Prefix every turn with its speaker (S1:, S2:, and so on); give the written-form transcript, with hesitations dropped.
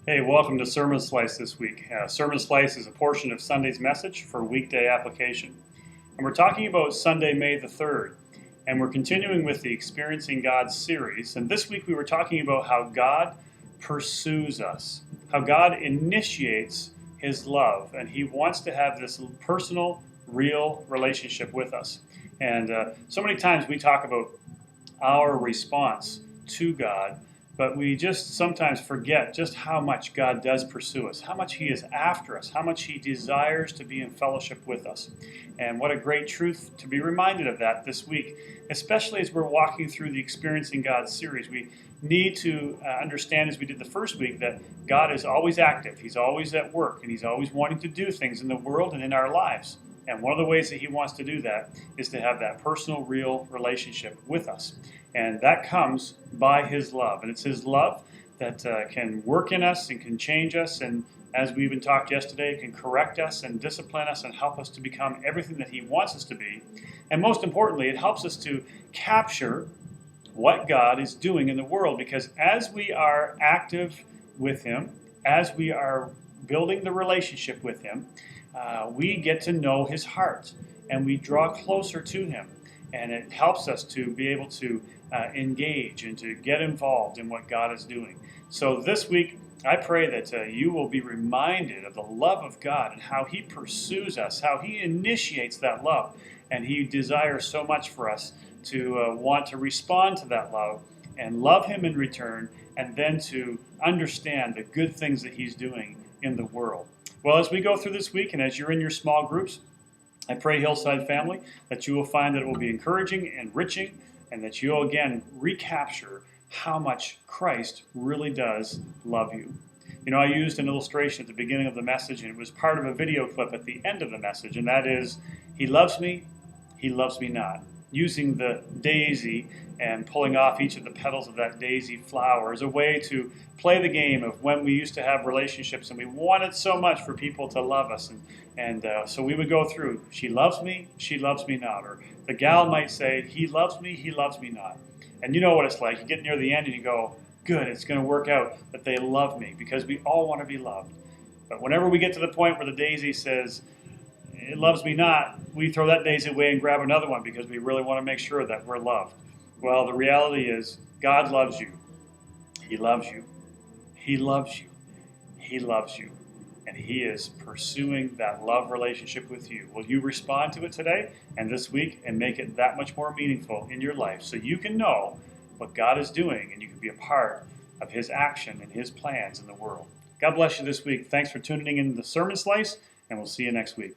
S1: Hey, welcome to Sermon Slice this week. Sermon Slice is a portion of Sunday's message for weekday application. And we're talking about Sunday, May the 3rd. And we're continuing with the Experiencing God series. And this week we were talking about how God pursues us, how God initiates His love. And He wants to have this personal, real relationship with us. And so many times we talk about our response to God, but we just sometimes forget just how much God does pursue us, how much He is after us, how much He desires to be in fellowship with us. And what a great truth to be reminded of that this week, especially as we're walking through the Experiencing God series. We need to understand, as we did the first week, that God is always active. He's always at work, and He's always wanting to do things in the world and in our lives. And one of the ways that He wants to do that is to have that personal, real relationship with us. And that comes by His love. And it's His love that can work in us and can change us. And as we even talked yesterday, it can correct us and discipline us and help us to become everything that He wants us to be. And most importantly, it helps us to capture what God is doing in the world. Because as we are active with Him, as we are building the relationship with Him, we get to know His heart and we draw closer to Him. And it helps us to be able to engage and to get involved in what God is doing. So this week, I pray that you will be reminded of the love of God and how He pursues us, how He initiates that love. And He desires so much for us to want to respond to that love and love Him in return, and then to understand the good things that He's doing in the world. Well, as we go through this week and as you're in your small groups, I pray, Hillside family, that you will find that it will be encouraging, enriching, and that you'll again recapture how much Christ really does love you. You know, I used an illustration at the beginning of the message, and it was part of a video clip at the end of the message, and that is, He loves me not. Using the daisy and pulling off each of the petals of that daisy flower as a way to play the game of when we used to have relationships and we wanted so much for people to love us. And so we would go through, she loves me not. Or the gal might say, he loves me not. And you know what it's like. You get near the end and you go, good, it's going to work out that they love me, because we all want to be loved. But whenever we get to the point where the daisy says, it loves me not, we throw that daisy away and grab another one because we really want to make sure that we're loved. Well, the reality is God loves you. He loves you. He loves you. He loves you. And He is pursuing that love relationship with you. Will you respond to it today and this week and make it that much more meaningful in your life so you can know what God is doing and you can be a part of His action and His plans in the world? God bless you this week. Thanks for tuning in to the Sermon Slice, and we'll see you next week.